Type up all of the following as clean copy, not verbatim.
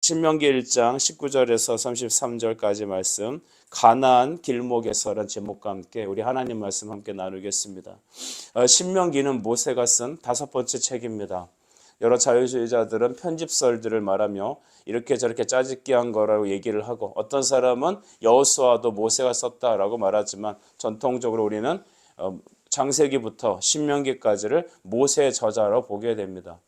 신명기 1장 19절에서 33절까지 말씀, 가나안 길목에서라는 제목과 함께 우리 하나님 말씀 함께 나누겠습니다. 신명기는 모세가 쓴 5번째 책입니다. 여러 자유주의자들은 편집설들을 말하며 이렇게 저렇게 짜집기한 거라고 얘기를 하고, 어떤 사람은 여호수아도 모세가 썼다라고 말하지만 전통적으로 우리는 창세기부터 신명기까지를 모세의 저자로 보게 됩니다.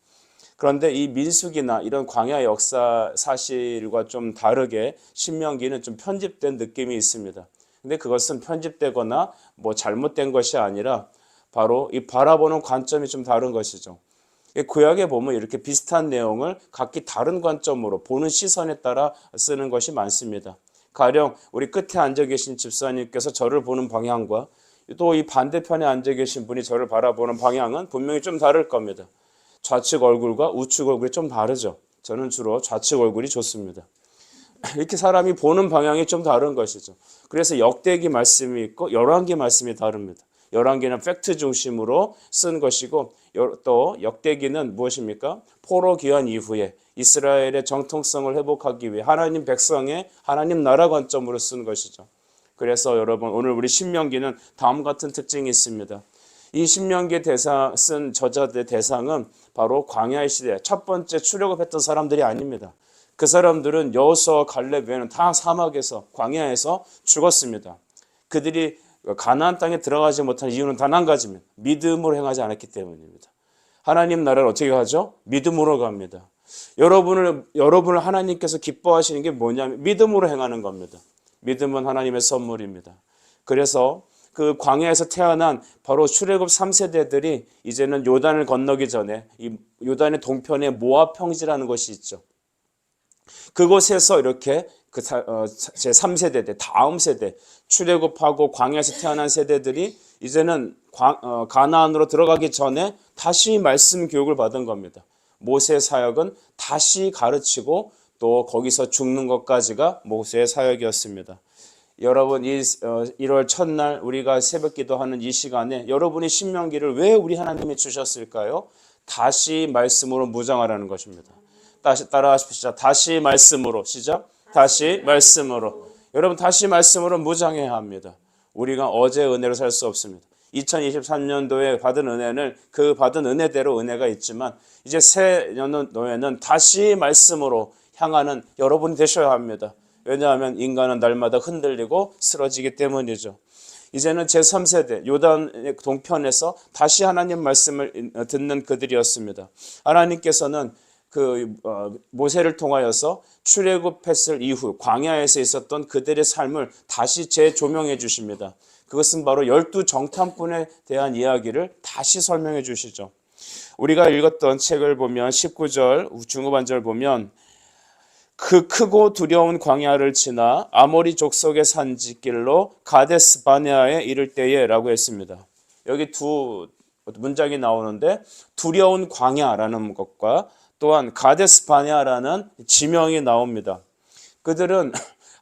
그런데 이 민수기나 이런 광야 역사 사실과 좀 다르게 신명기는 좀 편집된 느낌이 있습니다. 근데 그것은 편집되거나 뭐 잘못된 것이 아니라 바로 이 바라보는 관점이 좀 다른 것이죠. 구약에 보면 이렇게 비슷한 내용을 각기 다른 관점으로 보는 시선에 따라 쓰는 것이 많습니다. 가령 우리 끝에 앉아 계신 집사님께서 저를 보는 방향과 또 이 반대편에 앉아 계신 분이 저를 바라보는 방향은 분명히 좀 다를 겁니다. 좌측 얼굴과 우측 얼굴이 좀 다르죠. 저는 주로 좌측 얼굴이 좋습니다. 이렇게 사람이 보는 방향이 좀 다른 것이죠. 그래서 역대기 말씀이 있고 열왕기 말씀이 다릅니다. 열왕기는 팩트 중심으로 쓴 것이고, 또 역대기는 무엇입니까? 포로 귀환 이후에 이스라엘의 정통성을 회복하기 위해 하나님 백성의 하나님 나라 관점으로 쓴 것이죠. 그래서 여러분, 오늘 우리 신명기는 다음 같은 특징이 있습니다. 이 신명기 쓴 저자들의 대상은 바로 광야의 시대 첫 번째 출애굽했던 사람들이 아닙니다. 그 사람들은 여호수아와 갈렙 외에는 다 사막에서, 광야에서 죽었습니다. 그들이 가나안 땅에 들어가지 못한 이유는 단 한 가지입니다. 믿음으로 행하지 않았기 때문입니다. 하나님 나라를 어떻게 가죠? 믿음으로 갑니다. 여러분을 하나님께서 기뻐하시는 게 뭐냐면 믿음으로 행하는 겁니다. 믿음은 하나님의 선물입니다. 그래서 그 광야에서 태어난 바로 출애굽 3세대들이 이제는 요단을 건너기 전에 이 요단의 동편에 모압 평지라는 것이 있죠. 그곳에서 이렇게 제 3세대, 다음 세대, 출애굽하고 광야에서 태어난 세대들이 이제는 가나안으로 들어가기 전에 다시 말씀 교육을 받은 겁니다. 모세의 사역은 다시 가르치고 또 거기서 죽는 것까지가 모세의 사역이었습니다. 여러분, 이 1월 첫날 우리가 새벽 기도하는 이 시간에 여러분이 신명기를 왜 우리 하나님이 주셨을까요? 다시 말씀으로 무장하라는 것입니다. 다시 따라하십시오. 다시 말씀으로. 시작. 다시 말씀으로. 여러분, 다시 말씀으로 무장해야 합니다. 우리가 어제 은혜로 살 수 없습니다. 2023년도에 받은 은혜는 그 받은 은혜대로 은혜가 있지만, 이제 새 년도에는 다시 말씀으로 향하는 여러분이 되셔야 합니다. 왜냐하면 인간은 날마다 흔들리고 쓰러지기 때문이죠. 이제는 제3세대 요단 동편에서 다시 하나님 말씀을 듣는 그들이었습니다. 하나님께서는 모세를 통하여서 출애굽했을 이후 광야에서 있었던 그들의 삶을 다시 재조명해 주십니다. 그것은 바로 12 정탐꾼에 대한 이야기를 다시 설명해 주시죠. 우리가 읽었던 책을 보면 19절 중후반절 보면, 그 크고 두려운 광야를 지나 아모리 족속의 산지길로 가데스 바네아에 이를 때에 라고 했습니다. 여기 두 문장이 나오는데, 두려운 광야라는 것과 또한 가데스 바네아라는 지명이 나옵니다. 그들은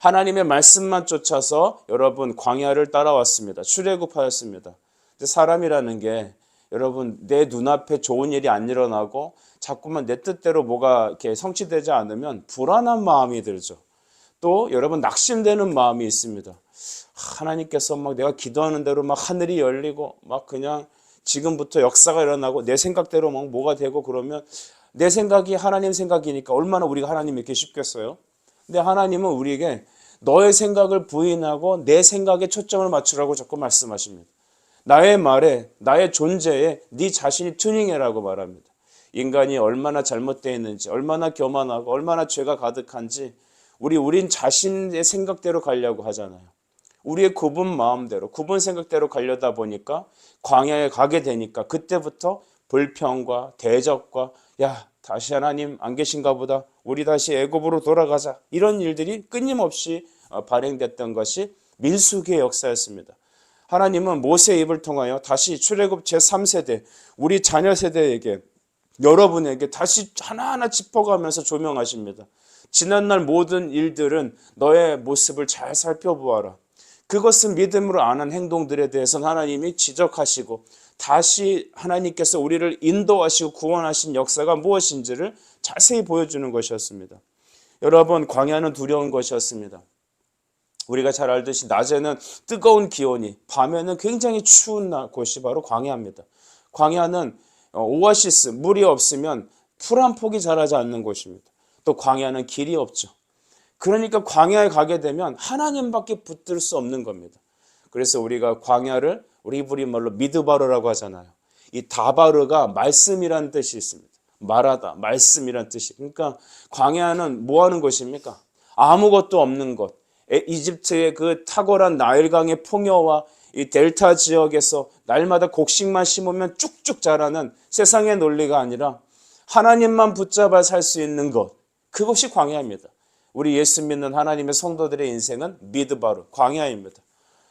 하나님의 말씀만 쫓아서 여러분 광야를 따라왔습니다. 출애굽하였습니다. 사람이라는 게 여러분 내 눈앞에 좋은 일이 안 일어나고 자꾸만 내 뜻대로 뭐가 이렇게 성취되지 않으면 불안한 마음이 들죠. 또 여러분 낙심되는 마음이 있습니다. 하나님께서 막 내가 기도하는 대로 막 하늘이 열리고 막 그냥 지금부터 역사가 일어나고 내 생각대로 막 뭐가 되고 그러면, 내 생각이 하나님 생각이니까 얼마나 우리가 하나님 믿기 쉽겠어요? 근데 하나님은 우리에게 너의 생각을 부인하고 내 생각에 초점을 맞추라고 자꾸 말씀하십니다. 나의 말에, 나의 존재에 네 자신이 튜닝해라고 말합니다. 인간이 얼마나 잘못되어 있는지, 얼마나 교만하고 얼마나 죄가 가득한지 우린 자신의 생각대로 가려고 하잖아요. 우리의 굽은 마음대로, 굽은 생각대로 가려다 보니까 광야에 가게 되니까 그때부터 불평과 대적과 야, 다시 하나님 안 계신가 보다, 우리 다시 애굽으로 돌아가자, 이런 일들이 끊임없이 발행됐던 것이 민수기의 역사였습니다. 하나님은 모세의 입을 통하여 다시 출애굽 제3세대 우리 자녀 세대에게, 여러분에게 다시 하나하나 짚어가면서 조명하십니다. 지난날 모든 일들은 너의 모습을 잘 살펴보아라. 그것은 믿음으로 안 한 행동들에 대해서는 하나님이 지적하시고 다시 하나님께서 우리를 인도하시고 구원하신 역사가 무엇인지를 자세히 보여주는 것이었습니다. 여러분, 광야는 두려운 것이었습니다. 우리가 잘 알듯이 낮에는 뜨거운 기온이, 밤에는 굉장히 추운 곳이 바로 광야입니다. 광야는 오아시스, 물이 없으면 풀 한 폭이 자라지 않는 곳입니다. 또 광야는 길이 없죠. 그러니까 광야에 가게 되면 하나님밖에 붙들 수 없는 겁니다. 그래서 우리가 광야를 우리 이브리 말로 미드바르라고 하잖아요. 이 다바르가 말씀이란 뜻이 있습니다. 말하다, 말씀이란 뜻이. 그러니까 광야는 뭐 하는 곳입니까? 아무것도 없는 곳. 이집트의 그 탁월한 나일강의 풍요와 이 델타 지역에서 날마다 곡식만 심으면 쭉쭉 자라는 세상의 논리가 아니라 하나님만 붙잡아 살 수 있는 것, 그것이 광야입니다. 우리 예수 믿는 하나님의 성도들의 인생은 미드바르, 광야입니다.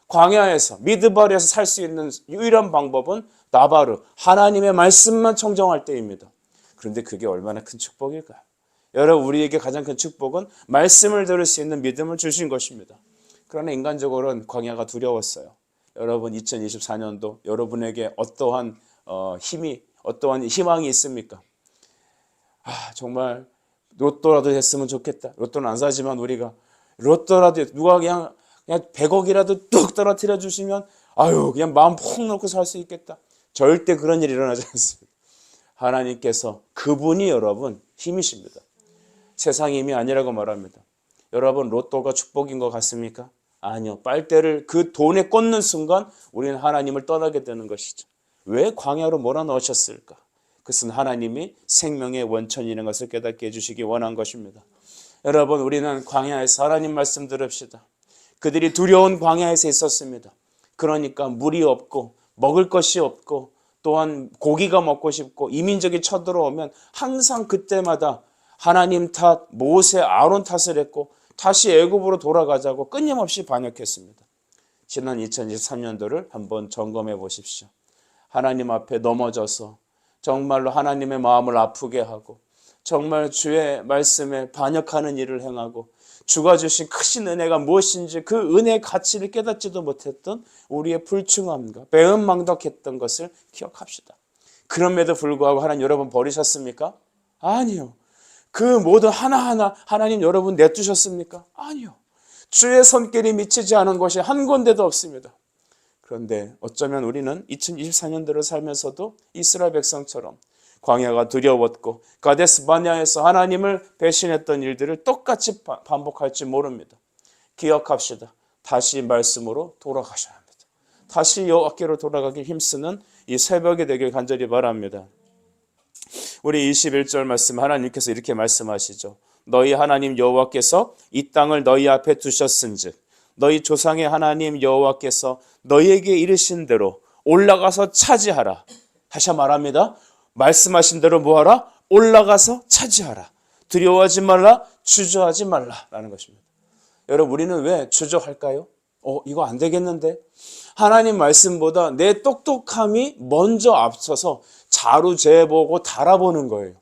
광야에서, 미드바르에서 살 수 있는 유일한 방법은 나바르, 하나님의 말씀만 청정할 때입니다. 그런데 그게 얼마나 큰 축복일까요? 여러분, 우리에게 가장 큰 축복은 말씀을 들을 수 있는 믿음을 주신 것입니다. 그러나 인간적으로는 광야가 두려웠어요. 여러분, 2024년도 여러분에게 어떠한 힘이, 어떠한 희망이 있습니까? 정말 로또라도 됐으면 좋겠다. 로또는 안 사지만 우리가 로또라도 누가 그냥 100억이라도 뚝 떨어뜨려 주시면 그냥 마음 푹 놓고 살 수 있겠다. 절대 그런 일이 일어나지 않습니다. 하나님께서 그분이 여러분 힘이십니다. 세상 힘이 아니라고 말합니다. 여러분, 로또가 축복인 것 같습니까? 아니요. 빨대를 그 돈에 꽂는 순간 우리는 하나님을 떠나게 되는 것이죠. 왜 광야로 몰아넣으셨을까? 그것은 하나님이 생명의 원천이라는 것을 깨닫게 해주시기 원한 것입니다. 여러분, 우리는 광야에서 하나님 말씀 들읍시다. 그들이 두려운 광야에서 있었습니다. 그러니까 물이 없고 먹을 것이 없고 또한 고기가 먹고 싶고 이민족이 쳐들어오면 항상 그때마다 하나님 탓, 모세, 아론 탓을 했고 다시 애굽으로 돌아가자고 끊임없이 반역했습니다. 지난 2023년도를 한번 점검해 보십시오. 하나님 앞에 넘어져서 정말로 하나님의 마음을 아프게 하고 정말 주의 말씀에 반역하는 일을 행하고 주가 주신 크신 은혜가 무엇인지 그 은혜의 가치를 깨닫지도 못했던 우리의 불충함과 배은망덕했던 것을 기억합시다. 그럼에도 불구하고 하나님 여러분 버리셨습니까? 아니요. 그 모든 하나하나 하나님 여러분 내두셨습니까? 아니요. 주의 손길이 미치지 않은 곳이 한 군데도 없습니다. 그런데 어쩌면 우리는 2024년도를 살면서도 이스라엘 백성처럼 광야가 두려웠고 가데스 바네아에서 하나님을 배신했던 일들을 똑같이 반복할지 모릅니다. 기억합시다. 다시 말씀으로 돌아가셔야 합니다. 다시 여호와께로 돌아가기 힘쓰는 이 새벽이 되길 간절히 바랍니다. 우리 21절 말씀 하나님께서 이렇게 말씀하시죠. 너희 하나님 여호와께서 이 땅을 너희 앞에 두셨은즉 너희 조상의 하나님 여호와께서 너희에게 이르신 대로 올라가서 차지하라. 다시 말합니다. 말씀하신 대로 뭐하라? 올라가서 차지하라. 두려워하지 말라, 주저하지 말라라는 것입니다. 여러분, 우리는 왜 주저할까요? 이거 안 되겠는데? 하나님 말씀보다 내 똑똑함이 먼저 앞서서 자루재보고 달아보는 거예요.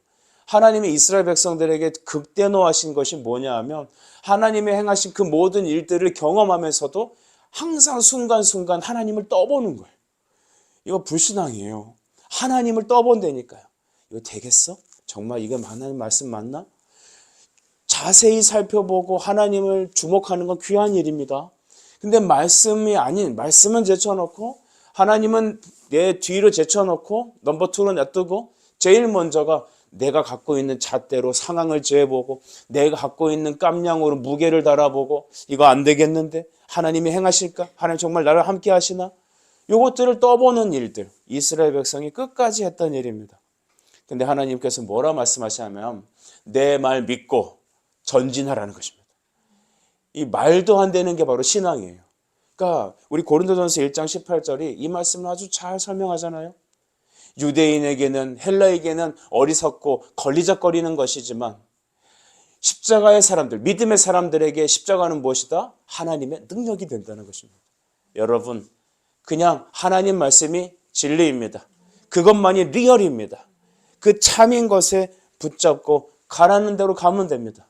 하나님이 이스라엘 백성들에게 극대노하신 것이 뭐냐 하면 하나님의 행하신 그 모든 일들을 경험하면서도 항상 순간순간 하나님을 떠보는 거예요. 이거 불신앙이에요. 하나님을 떠본다니까요. 이거 되겠어? 정말 이게 하나님 말씀 맞나? 자세히 살펴보고 하나님을 주목하는 건 귀한 일입니다. 근데 말씀이 아닌, 말씀은 제쳐놓고 하나님은 내 뒤로 제쳐놓고 넘버 2로 놔두고 제일 먼저가 내가 갖고 있는 잣대로 상황을 재보고 내가 갖고 있는 깜냥으로 무게를 달아보고 이거 안 되겠는데 하나님이 행하실까? 하나님 정말 나를 함께 하시나? 이것들을 떠보는 일들, 이스라엘 백성이 끝까지 했던 일입니다. 근데 하나님께서 뭐라 말씀하시냐면 내 말 믿고 전진하라는 것입니다. 이 말도 안 되는 게 바로 신앙이에요. 그러니까 우리 고린도전서 1장 18절이 이 말씀을 아주 잘 설명하잖아요. 유대인에게는 헬라에게는 어리석고 걸리적거리는 것이지만 십자가의 사람들, 믿음의 사람들에게 십자가는 무엇이다? 하나님의 능력이 된다는 것입니다. 여러분, 그냥 하나님 말씀이 진리입니다. 그것만이 리얼입니다. 그 참인 것에 붙잡고 가라는 대로 가면 됩니다.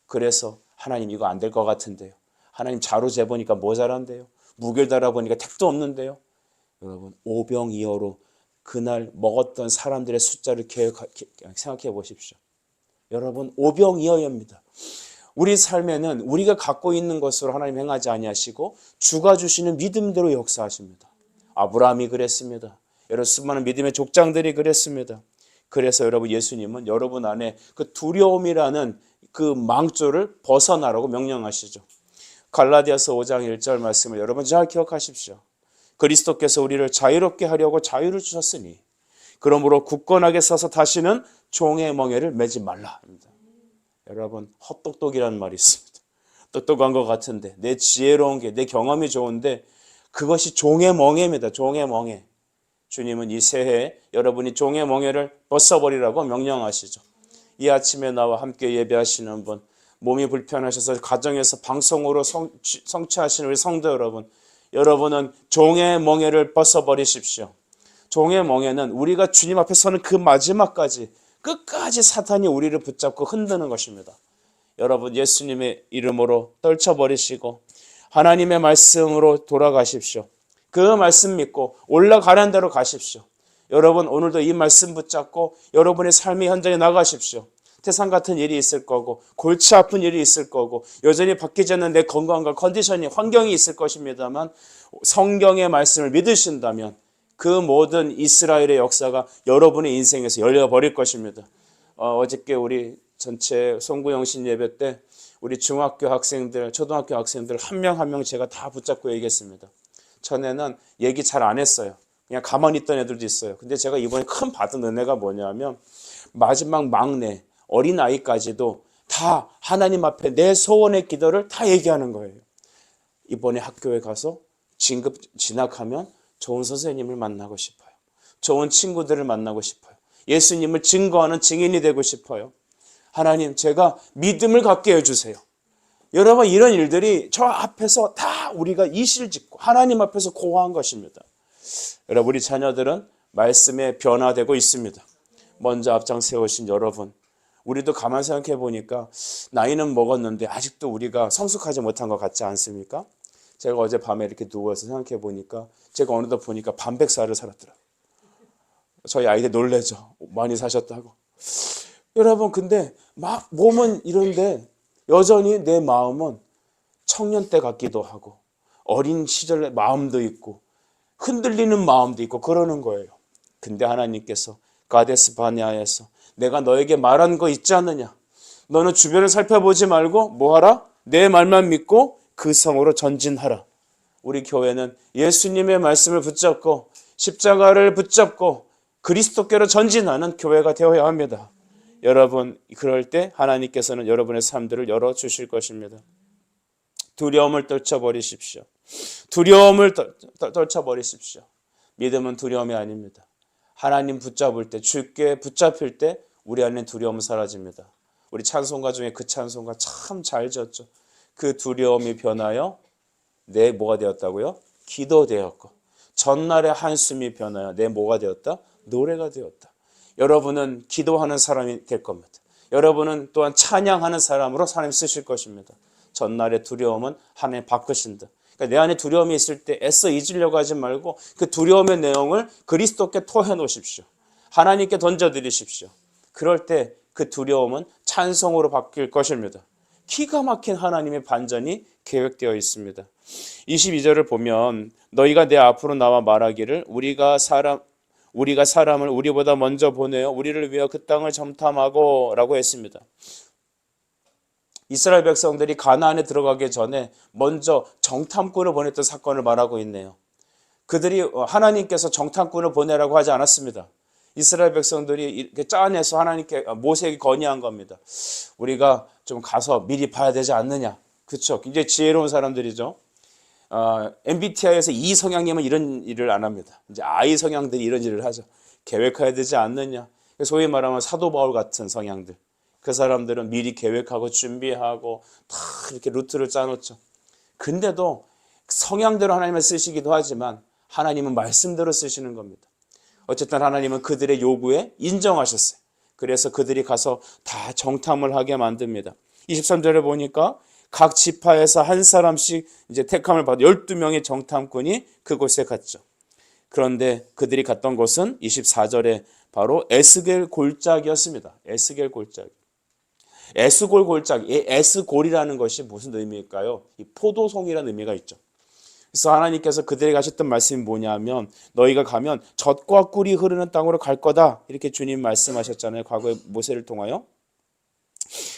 그래서 하나님 이거 안 될 것 같은데요. 하나님 자로 재보니까 모자란데요. 무게를 달아보니까 택도 없는데요. 여러분, 오병이어로 그날 먹었던 사람들의 숫자를 생각해 보십시오. 여러분, 오병이어입니다. 우리 삶에는 우리가 갖고 있는 것으로 하나님 행하지 아니하시고 주가 주시는 믿음대로 역사하십니다. 아브라함이 그랬습니다. 여러 수많은 믿음의 족장들이 그랬습니다. 그래서 여러분, 예수님은 여러분 안에 그 두려움이라는 그 망조를 벗어나라고 명령하시죠. 갈라디아서 5장 1절 말씀을 여러분 잘 기억하십시오. 그리스도께서 우리를 자유롭게 하려고 자유를 주셨으니 그러므로 굳건하게 서서 다시는 종의 멍에를 매지 말라. 여러분, 헛똑똑이라는 말이 있습니다. 똑똑한 것 같은데, 내 지혜로운 게, 내 경험이 좋은데 그것이 종의 멍에입니다. 종의 멍에. 주님은 이 새해에 여러분이 종의 멍에를 벗어버리라고 명령하시죠. 이 아침에 나와 함께 예배하시는 분, 몸이 불편하셔서 가정에서 방송으로 성취하시는 우리 성도 여러분, 여러분은 종의 멍에를 벗어버리십시오. 종의 멍에는 우리가 주님 앞에 서는 그 마지막까지 끝까지 사탄이 우리를 붙잡고 흔드는 것입니다. 여러분, 예수님의 이름으로 떨쳐버리시고 하나님의 말씀으로 돌아가십시오. 그 말씀 믿고 올라가는 대로 가십시오. 여러분, 오늘도 이 말씀 붙잡고 여러분의 삶의 현장에 나가십시오. 태산 같은 일이 있을 거고 골치 아픈 일이 있을 거고 여전히 바뀌지 않는 내 건강과 컨디션이, 환경이 있을 것입니다만 성경의 말씀을 믿으신다면 그 모든 이스라엘의 역사가 여러분의 인생에서 열려버릴 것입니다. 어저께 우리 전체 송구영신 예배 때 우리 중학교 학생들, 초등학교 학생들 한 명 한 명 제가 다 붙잡고 얘기했습니다. 전에는 얘기 잘 안 했어요. 그냥 가만히 있던 애들도 있어요. 근데 제가 이번에 큰 받은 은혜가 뭐냐면 마지막 막내, 어린아이까지도 다 하나님 앞에 내 소원의 기도를 다 얘기하는 거예요. 이번에 학교에 가서 진학하면 좋은 선생님을 만나고 싶어요. 좋은 친구들을 만나고 싶어요. 예수님을 증거하는 증인이 되고 싶어요. 하나님, 제가 믿음을 갖게 해주세요. 여러분, 이런 일들이 저 앞에서 다 우리가 이실짓고 하나님 앞에서 고하한 것입니다. 여러분, 우리 자녀들은 말씀에 변화되고 있습니다. 먼저 앞장 세우신 여러분, 우리도 가만 생각해 보니까 나이는 먹었는데 아직도 우리가 성숙하지 못한 것 같지 않습니까? 제가 어제 밤에 이렇게 누워서 생각해 보니까 제가 어느덧 보니까 반백살을 살았더라고요. 저희 아이들 놀래죠. 많이 사셨다고. 여러분, 근데 막 몸은 이런데 여전히 내 마음은 청년 때 같기도 하고 어린 시절의 마음도 있고 흔들리는 마음도 있고 그러는 거예요. 근데 하나님께서 가데스 바네아에서 내가 너에게 말한 거 있지 않느냐? 너는 주변을 살펴보지 말고 뭐하라? 내 말만 믿고 그 성으로 전진하라. 우리 교회는 예수님의 말씀을 붙잡고 십자가를 붙잡고 그리스도께로 전진하는 교회가 되어야 합니다. 여러분, 그럴 때 하나님께서는 여러분의 삶들을 열어주실 것입니다. 두려움을 떨쳐버리십시오. 두려움을 떨쳐버리십시오. 믿음은 두려움이 아닙니다. 하나님 붙잡을 때, 주께 붙잡힐 때 우리 안에 두려움은 사라집니다. 우리 찬송가 중에 그 찬송가 참 잘 지었죠. 그 두려움이 변하여 내 뭐가 되었다고요? 기도되었고 전날의 한숨이 변하여 내 뭐가 되었다? 노래가 되었다. 여러분은 기도하는 사람이 될 겁니다. 여러분은 또한 찬양하는 사람으로 하나님 쓰실 것입니다. 전날의 두려움은 하나님 바꾸신다. 그러니까 내 안에 두려움이 있을 때 애써 잊으려고 하지 말고 그 두려움의 내용을 그리스도께 토해 놓으십시오. 하나님께 던져드리십시오. 그럴 때 그 두려움은 찬송으로 바뀔 것입니다. 기가 막힌 하나님의 반전이 계획되어 있습니다. 22절을 보면 너희가 내 앞으로 나와 말하기를 우리가 사람을 우리보다 먼저 보내어 우리를 위하여 그 땅을 정탐하고 라고 했습니다. 이스라엘 백성들이 가나안에 들어가기 전에 먼저 정탐꾼을 보냈던 사건을 말하고 있네요. 그들이 하나님께서 정탐꾼을 보내라고 하지 않았습니다. 이스라엘 백성들이 이렇게 짜내서 하나님께 모세에게 건의한 겁니다. 우리가 좀 가서 미리 봐야 되지 않느냐. 그렇죠. 굉장히 지혜로운 사람들이죠. MBTI에서 E 성향이면 이런 일을 안 합니다. 이제 I 성향들이 이런 일을 하죠. 계획해야 되지 않느냐. 소위 말하면 사도 바울 같은 성향들. 그 사람들은 미리 계획하고 준비하고 다 이렇게 루트를 짜놓죠. 근데도 성향대로 하나님을 쓰시기도 하지만 하나님은 말씀대로 쓰시는 겁니다. 어쨌든 하나님은 그들의 요구에 인정하셨어요. 그래서 그들이 가서 다 정탐을 하게 만듭니다. 23절에 보니까 각 지파에서 한 사람씩 이제 택함을 받아 12명의 정탐꾼이 그곳에 갔죠. 그런데 그들이 갔던 곳은 24절에 바로 에스겔 골짜기였습니다. 에스겔 골짜기. 에스골 골짜기, 이 에스골이라는 것이 무슨 의미일까요? 이 포도송이라는 의미가 있죠. 그래서 하나님께서 그들에게 하셨던 말씀이 뭐냐면 너희가 가면 젖과 꿀이 흐르는 땅으로 갈 거다. 이렇게 주님 말씀하셨잖아요. 과거에 모세를 통하여.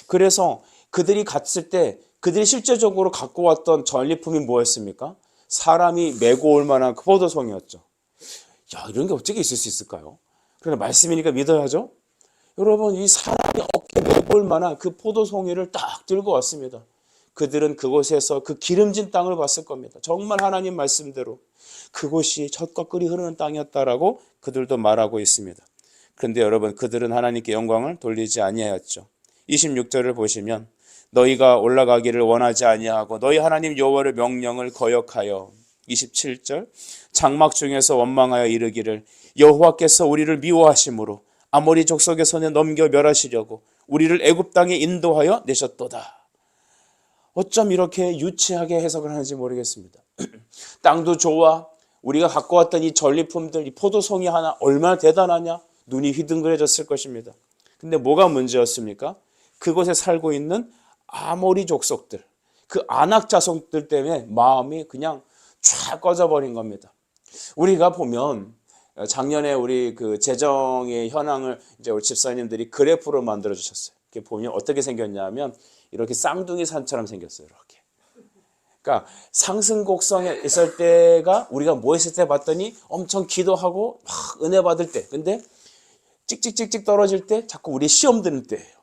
그래서 그들이 갔을 때 그들이 실제적으로 갖고 왔던 전리품이 뭐였습니까? 사람이 메고 올 만한 그 포도송이었죠. 야, 이런 게 어떻게 있을 수 있을까요? 그러나 말씀이니까 믿어야죠. 여러분, 이 사람이 어깨 메고 올 만한 그 포도송이를 딱 들고 왔습니다. 그들은 그곳에서 그 기름진 땅을 봤을 겁니다. 정말 하나님 말씀대로 그곳이 젖과 꿀이 흐르는 땅이었다라고 그들도 말하고 있습니다. 그런데 여러분, 그들은 하나님께 영광을 돌리지 아니하였죠. 26절을 보시면 너희가 올라가기를 원하지 아니하고 너희 하나님 여호와의 명령을 거역하여 27절 장막 중에서 원망하여 이르기를 여호와께서 우리를 미워하심으로 아모리 족속의 손에 넘겨 멸하시려고 우리를 애굽 땅에 인도하여 내셨도다. 어쩜 이렇게 유치하게 해석을 하는지 모르겠습니다. 땅도 좋아. 우리가 갖고 왔던 이 전리품들, 이 포도송이 하나 얼마나 대단하냐? 눈이 휘둥그레졌을 것입니다. 근데 뭐가 문제였습니까? 그곳에 살고 있는 아모리 족속들, 그 아낙 자손들 때문에 마음이 그냥 쫙 꺼져버린 겁니다. 우리가 보면 작년에 우리 그 재정의 현황을 이제 우리 집사님들이 그래프로 만들어 주셨어요. 이렇게 보면 어떻게 생겼냐면 이렇게 쌍둥이 산처럼 생겼어요. 이렇게. 그러니까 상승 곡선에 있을 때가 우리가 뭐 했을 때 봤더니 엄청 기도하고 막 은혜 받을 때. 근데 찍찍찍찍 떨어질 때 자꾸 우리 시험 드는 때예요.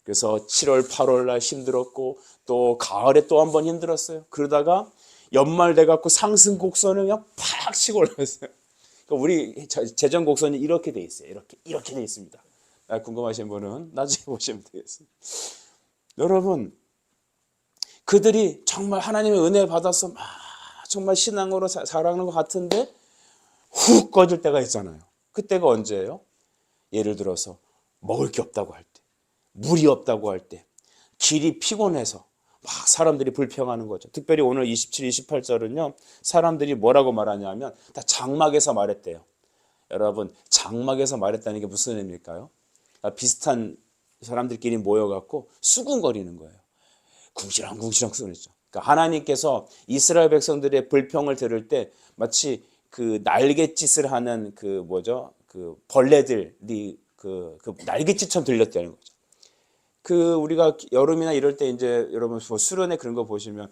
그래서 7월, 8월 날 힘들었고 또 가을에 또 한 번 힘들었어요. 그러다가 연말 돼갖고 상승 곡선을 그냥 팍 치고 올라왔어요. 그러니까 우리 재정 곡선이 이렇게 돼 있어요. 이렇게 돼 있습니다. 궁금하신 분은 나중에 보시면 되겠습니다. 여러분, 그들이 정말 하나님의 은혜 받아서 막 정말 신앙으로 살아가는 것 같은데 훅 꺼질 때가 있잖아요. 그때가 언제예요? 예를 들어서 먹을 게 없다고 할 때, 물이 없다고 할 때, 길이 피곤해서 막 사람들이 불평하는 거죠. 특별히 오늘 27, 28절은요. 사람들이 뭐라고 말하냐면 다 장막에서 말했대요. 여러분, 장막에서 말했다는 게 무슨 의미일까요? 비슷한 사람들끼리 모여갖고 수군거리는 거예요. 궁시렁궁시렁 소리죠. 그러니까 하나님께서 이스라엘 백성들의 불평을 들을 때 마치 그 날갯짓을 하는 그 뭐죠? 그 벌레들이 그 날갯짓처럼 들렸다는 거죠. 그 우리가 여름이나 이럴 때 이제 여러분 수련회 그런 거 보시면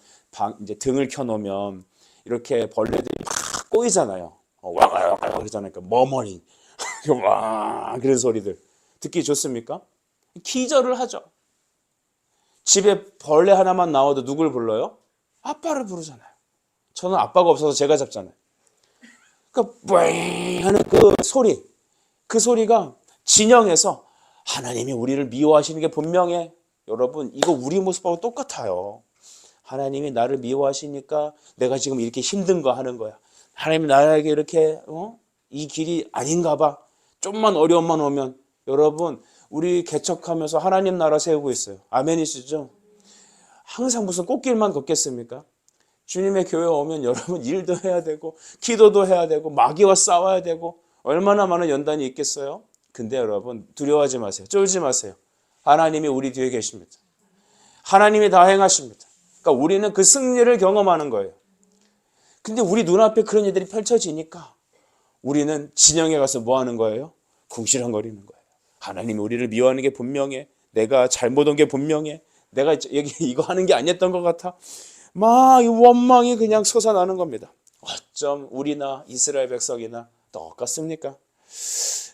이제 등을 켜놓으면 이렇게 벌레들이 막 꼬이잖아요. 와가요 그러잖아요. 그러니까 머머링 와 그런 소리들 듣기 좋습니까? 기절을 하죠. 집에 벌레 하나만 나와도 누굴 불러요? 아빠를 부르잖아요. 저는 아빠가 없어서 제가 잡잖아요. 그러니까 뿌잉 하는 그 소리가 진영에서 하나님이 우리를 미워하시는 게 분명해. 여러분, 이거 우리 모습하고 똑같아요. 하나님이 나를 미워하시니까 내가 지금 이렇게 힘든 거 하는 거야. 하나님이 나에게 이렇게 이 길이 아닌가 봐. 좀만 어려움만 오면 여러분, 우리 개척하면서 하나님 나라 세우고 있어요. 아멘이시죠? 항상 무슨 꽃길만 걷겠습니까? 주님의 교회 오면 여러분 일도 해야 되고 기도도 해야 되고 마귀와 싸워야 되고 얼마나 많은 연단이 있겠어요? 근데 여러분 두려워하지 마세요. 쫄지 마세요. 하나님이 우리 뒤에 계십니다. 하나님이 다 행하십니다. 그러니까 우리는 그 승리를 경험하는 거예요. 근데 우리 눈앞에 그런 일들이 펼쳐지니까 우리는 진영에 가서 뭐 하는 거예요? 궁시렁거리는 거예요. 하나님이 우리를 미워하는 게 분명해. 내가 잘못 온 게 분명해. 내가 이거 하는 게 아니었던 것 같아. 막 이 원망이 그냥 솟아나는 겁니다. 어쩜 우리나 이스라엘 백성이나 똑같습니까?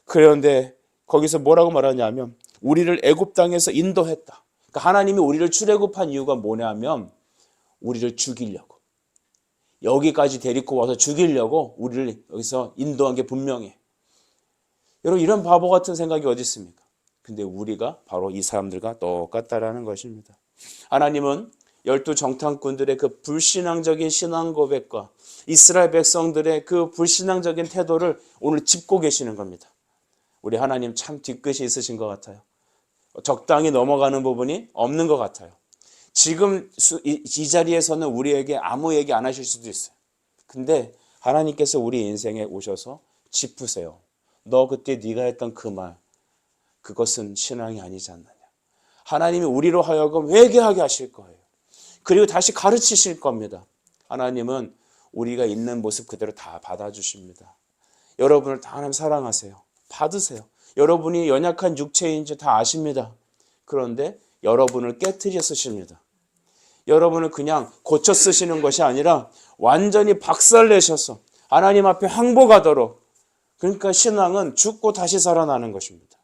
그런데 거기서 뭐라고 말하냐면 우리를 애굽 땅에서 인도했다. 그러니까 하나님이 우리를 출애굽한 이유가 뭐냐면 우리를 죽이려고. 여기까지 데리고 와서 죽이려고 우리를 여기서 인도한 게 분명해. 여러분 이런 바보 같은 생각이 어디 있습니까? 근데 우리가 바로 이 사람들과 똑같다라는 것입니다. 하나님은 12 정탐꾼들의 그 불신앙적인 신앙 고백과 이스라엘 백성들의 그 불신앙적인 태도를 오늘 짚고 계시는 겁니다. 우리 하나님 참 뒤끝이 있으신 것 같아요. 적당히 넘어가는 부분이 없는 것 같아요. 지금 이 자리에서는 우리에게 아무 얘기 안 하실 수도 있어요. 근데 하나님께서 우리 인생에 오셔서 짚으세요. 너 그때 네가 했던 그 말, 그것은 신앙이 아니지 않느냐. 하나님이 우리로 하여금 회개하게 하실 거예요. 그리고 다시 가르치실 겁니다. 하나님은 우리가 있는 모습 그대로 다 받아주십니다. 여러분을 다 하나님 사랑하세요. 받으세요. 여러분이 연약한 육체인지 다 아십니다. 그런데 여러분을 깨트려 쓰십니다. 여러분을 그냥 고쳐 쓰시는 것이 아니라 완전히 박살내셔서 하나님 앞에 항복하도록. 그러니까 신앙은 죽고 다시 살아나는 것입니다.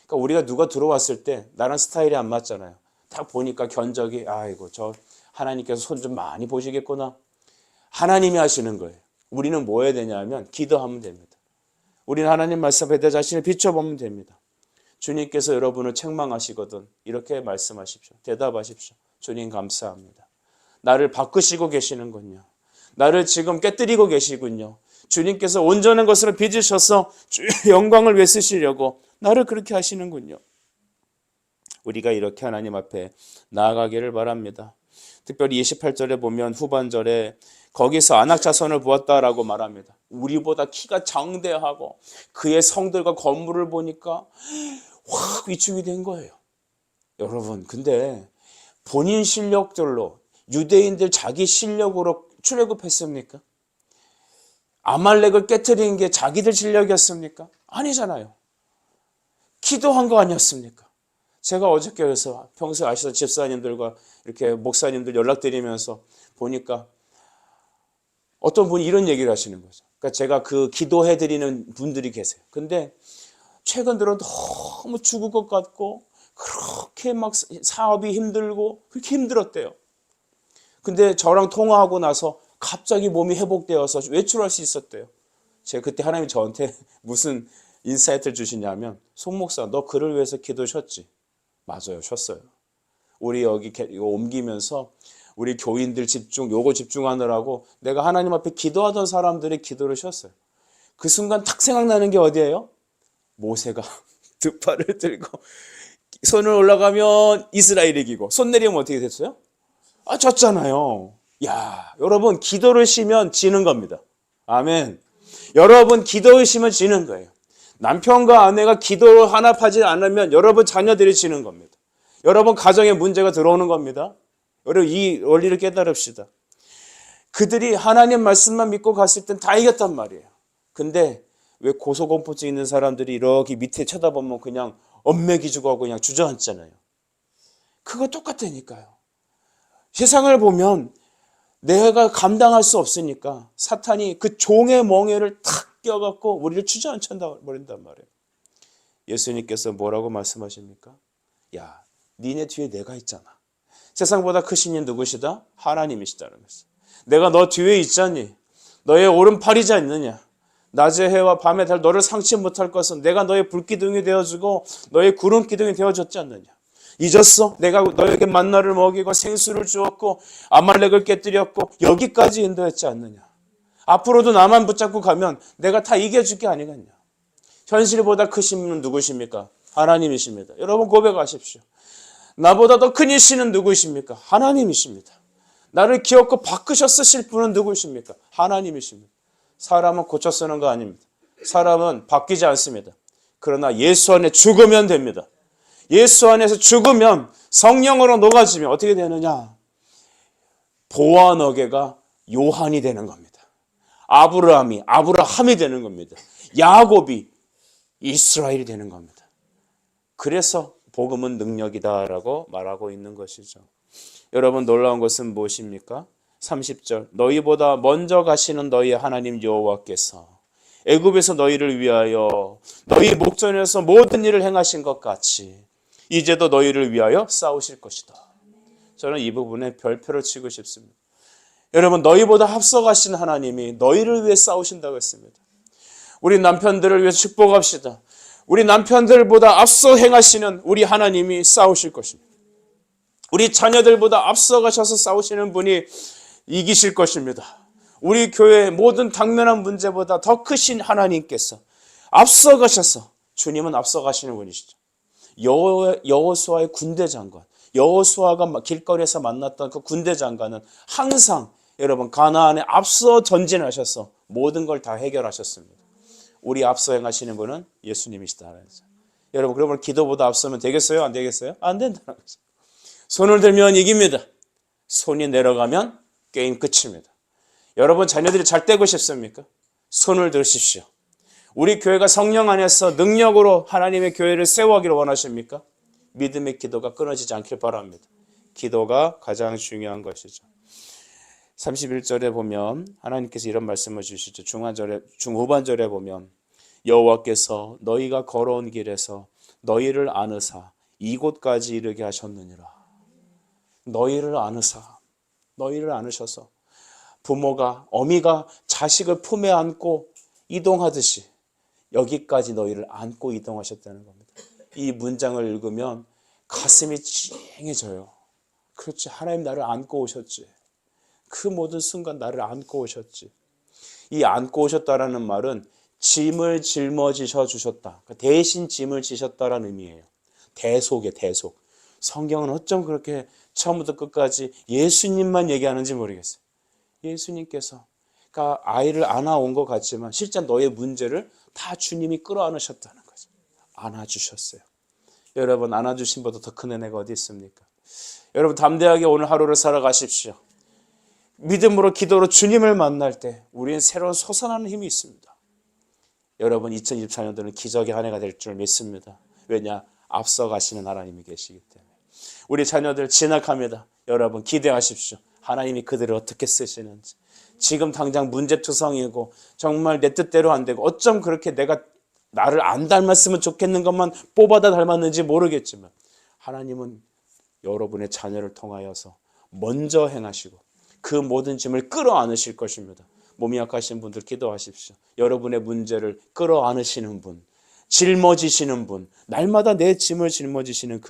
그러니까 우리가 누가 들어왔을 때 나랑 스타일이 안 맞잖아요. 딱 보니까 견적이 아이고 저 하나님께서 손 좀 많이 보시겠구나. 하나님이 하시는 거예요. 우리는 뭐 해야 되냐면 기도하면 됩니다. 우리는 하나님 말씀 앞에 내 자신을 비춰보면 됩니다. 주님께서 여러분을 책망하시거든 이렇게 말씀하십시오. 대답하십시오. 주님 감사합니다. 나를 바꾸시고 계시는군요. 나를 지금 깨뜨리고 계시군요. 주님께서 온전한 것으로 빚으셔서 주의 영광을 위해 쓰시려고 나를 그렇게 하시는군요. 우리가 이렇게 하나님 앞에 나아가기를 바랍니다. 특별히 28절에 보면 후반절에 거기서 아낙 자손을 보았다라고 말합니다. 우리보다 키가 장대하고 그의 성들과 건물을 보니까 확 위축이 된 거예요. 여러분 근데 본인 실력들로 유대인들 자기 실력으로 출애굽했습니까? 아말렉을 깨트린 게 자기들 실력이었습니까? 아니잖아요. 기도한 거 아니었습니까? 제가 어저께 그래서 평소에 아시던 집사님들과 이렇게 목사님들 연락드리면서 보니까 어떤 분이 이런 얘기를 하시는 거죠. 그러니까 제가 그 기도해드리는 분들이 계세요. 근데 최근 들어 너무 죽을 것 같고 그렇게 막 사업이 힘들고 그렇게 힘들었대요. 근데 저랑 통화하고 나서 갑자기 몸이 회복되어서 외출할 수 있었대요. 제가 그때 하나님이 저한테 무슨 인사이트를 주시냐면 송 목사 너 그를 위해서 기도 쉬었지? 맞아요. 쉬었어요. 우리 여기 이거 옮기면서 우리 교인들 요거 집중하느라고 내가 하나님 앞에 기도하던 사람들의 기도를 쉬었어요. 그 순간 탁 생각나는 게 어디예요? 모세가 득발을 들고 손을 올라가면 이스라엘이 이기고 손 내리면 어떻게 됐어요? 졌잖아요. 야, 여러분 기도를 쉬면 지는 겁니다. 아멘. 여러분 기도를 쉬면 지는 거예요. 남편과 아내가 기도를 화합하지 않으면 여러분 자녀들이 지는 겁니다. 여러분 가정에 문제가 들어오는 겁니다. 여러분 이 원리를 깨달읍시다. 그들이 하나님 말씀만 믿고 갔을 땐 다 이겼단 말이에요. 근데 왜 고소공포증 있는 사람들이 이렇게 밑에 쳐다보면 그냥 엇매기죽하고 그냥 주저앉잖아요. 그거 똑같다니까요. 세상을 보면 내가 감당할 수 없으니까 사탄이 그 종의 멍에를 탁 껴갖고 우리를 주저앉힌다 버린단 말이에요. 예수님께서 뭐라고 말씀하십니까? 야, 니네 뒤에 내가 있잖아. 세상보다 크신 이 누구시다? 하나님이시다라면서. 내가 너 뒤에 있잖니. 너의 오른팔이지 않느냐. 낮의 해와 밤의 달 너를 상치 못할 것은 내가 너의 불기둥이 되어주고 너의 구름기둥이 되어줬지 않느냐. 잊었어? 내가 너에게 만나를 먹이고 생수를 주었고 아말렉을 깨뜨렸고 여기까지 인도했지 않느냐. 앞으로도 나만 붙잡고 가면 내가 다 이겨줄 게 아니겠냐. 현실보다 크신 분은 누구십니까? 하나님이십니다. 여러분 고백하십시오. 나보다 더 큰 이시는 누구십니까? 하나님이십니다. 나를 기억고 바꾸셔 쓰실 분은 누구십니까? 하나님이십니다. 사람은 고쳐 쓰는 거 아닙니다. 사람은 바뀌지 않습니다. 그러나 예수 안에 죽으면 됩니다. 예수 안에서 죽으면 성령으로 녹아지면 어떻게 되느냐? 보아너게가 요한이 되는 겁니다. 아브라함이 되는 겁니다. 야곱이 이스라엘이 되는 겁니다. 그래서 복음은 능력이다라고 말하고 있는 것이죠. 여러분 놀라운 것은 무엇입니까? 30절 너희보다 먼저 가시는 너희 하나님 여호와께서 애굽에서 너희를 위하여 너희 목전에서 모든 일을 행하신 것 같이 이제도 너희를 위하여 싸우실 것이다. 저는 이 부분에 별표를 치고 싶습니다. 여러분 너희보다 앞서 가신 하나님이 너희를 위해 싸우신다고 했습니다. 우리 남편들을 위해서 축복합시다. 우리 남편들보다 앞서 행하시는 우리 하나님이 싸우실 것입니다. 우리 자녀들보다 앞서 가셔서 싸우시는 분이 이기실 것입니다. 우리 교회의 모든 당면한 문제보다 더 크신 하나님께서 앞서 가셔서 주님은 앞서 가시는 분이시죠. 여호수아의 군대 장관, 여호수아가 길거리에서 만났던 그 군대 장관은 항상 여러분 가나안에 앞서 전진하셔서 모든 걸 다 해결하셨습니다. 우리 앞서 행하시는 분은 예수님이시다. 여러분, 그러면 기도보다 앞서면 되겠어요? 안 되겠어요? 안 된다는 거죠. 손을 들면 이깁니다. 손이 내려가면 게임 끝입니다. 여러분, 자녀들이 잘 되고 싶습니까? 손을 드십시오. 우리 교회가 성령 안에서 능력으로 하나님의 교회를 세워가기를 원하십니까? 믿음의 기도가 끊어지지 않길 바랍니다. 기도가 가장 중요한 것이죠. 31절에 보면 하나님께서 이런 말씀을 주시죠. 중후반절에 보면 여호와께서 너희가 걸어온 길에서 너희를 안으사 이곳까지 이르게 하셨느니라. 너희를 안으사, 너희를 안으셔서 부모가, 어미가 자식을 품에 안고 이동하듯이 여기까지 너희를 안고 이동하셨다는 겁니다. 이 문장을 읽으면 가슴이 찡해져요. 그렇지, 하나님 나를 안고 오셨지. 그 모든 순간 나를 안고 오셨지. 이 안고 오셨다라는 말은 짐을 짊어지셔 주셨다. 대신 짐을 지셨다라는 의미예요. 대속이에요, 대속. 성경은 어쩜 그렇게 처음부터 끝까지 예수님만 얘기하는지 모르겠어요. 예수님께서 그러니까 아이를 안아온 것 같지만 실제 너의 문제를 다 주님이 끌어안으셨다는 거죠. 안아주셨어요. 여러분, 안아주신 것보다 더 큰 은혜가 어디 있습니까? 여러분, 담대하게 오늘 하루를 살아가십시오. 믿음으로 기도로 주님을 만날 때 우리는 새로운 솟아나는 힘이 있습니다. 여러분, 2024년도는 기적의 한 해가 될 줄 믿습니다. 왜냐? 앞서가시는 하나님이 계시기 때문에. 우리 자녀들 진학합니다. 여러분, 기대하십시오. 하나님이 그들을 어떻게 쓰시는지. 지금 당장 문제투성이고 정말 내 뜻대로 안 되고 어쩜 그렇게 내가 나를 안 닮았으면 좋겠는 것만 뽑아다 닮았는지 모르겠지만 하나님은 여러분의 자녀를 통하여서 먼저 행하시고 그 모든 짐을 끌어안으실 것입니다. 몸이 약하신 분들 기도하십시오. 여러분의 문제를 끌어안으시는 분, 짊어지시는 분, 날마다 내 짐을 짊어지시는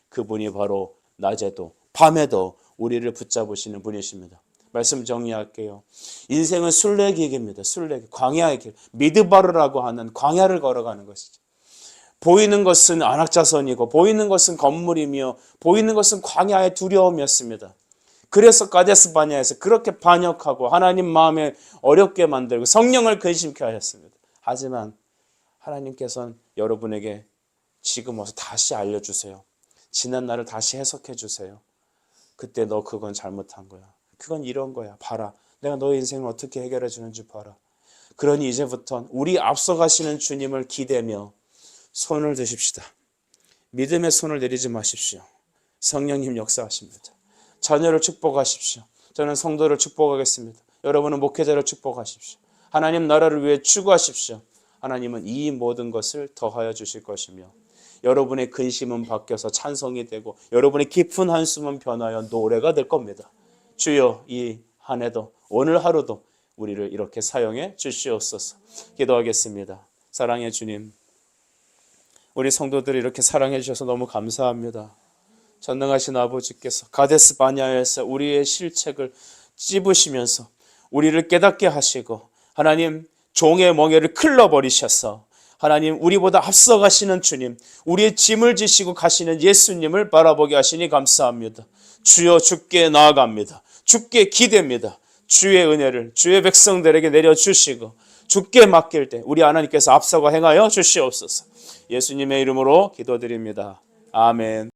그분이 바로 낮에도 밤에도 우리를 붙잡으시는 분이십니다. 말씀 정리할게요. 인생은 순례길입니다. 순례길, 광야의 길, 미드바르라고 하는 광야를 걸어가는 것이죠. 보이는 것은 안악자선이고 보이는 것은 건물이며 보이는 것은 광야의 두려움이었습니다. 그래서 가데스 바냐에서 그렇게 반역하고 하나님 마음에 어렵게 만들고 성령을 근심케 하셨습니다. 하지만 하나님께서는 여러분에게 지금 와서 다시 알려주세요. 지난 날을 다시 해석해 주세요. 그때 너 그건 잘못한 거야. 그건 이런 거야. 봐라. 내가 너의 인생을 어떻게 해결해 주는지 봐라. 그러니 이제부터 우리 앞서가시는 주님을 기대며 손을 드십시다. 믿음의 손을 내리지 마십시오. 성령님 역사하십니다. 자녀를 축복하십시오. 저는 성도를 축복하겠습니다. 여러분은 목회자를 축복하십시오. 하나님 나라를 위해 추구하십시오. 하나님은 이 모든 것을 더하여 주실 것이며 여러분의 근심은 바뀌어서 찬송이 되고 여러분의 깊은 한숨은 변하여 노래가 될 겁니다. 주여, 이 한 해도 오늘 하루도 우리를 이렇게 사용해 주시옵소서. 기도하겠습니다. 사랑의 주님, 우리 성도들을 이렇게 사랑해 주셔서 너무 감사합니다. 전능하신 아버지께서 가데스 바냐에서 우리의 실책을 찝으시면서 우리를 깨닫게 하시고 하나님 종의 멍에를 클러버리셔서 하나님 우리보다 앞서가시는 주님, 우리의 짐을 지시고 가시는 예수님을 바라보게 하시니 감사합니다. 주여, 주께 나아갑니다. 주께 기대입니다. 주의 은혜를 주의 백성들에게 내려주시고 주께 맡길 때 우리 하나님께서 앞서가 행하여 주시옵소서. 예수님의 이름으로 기도드립니다. 아멘.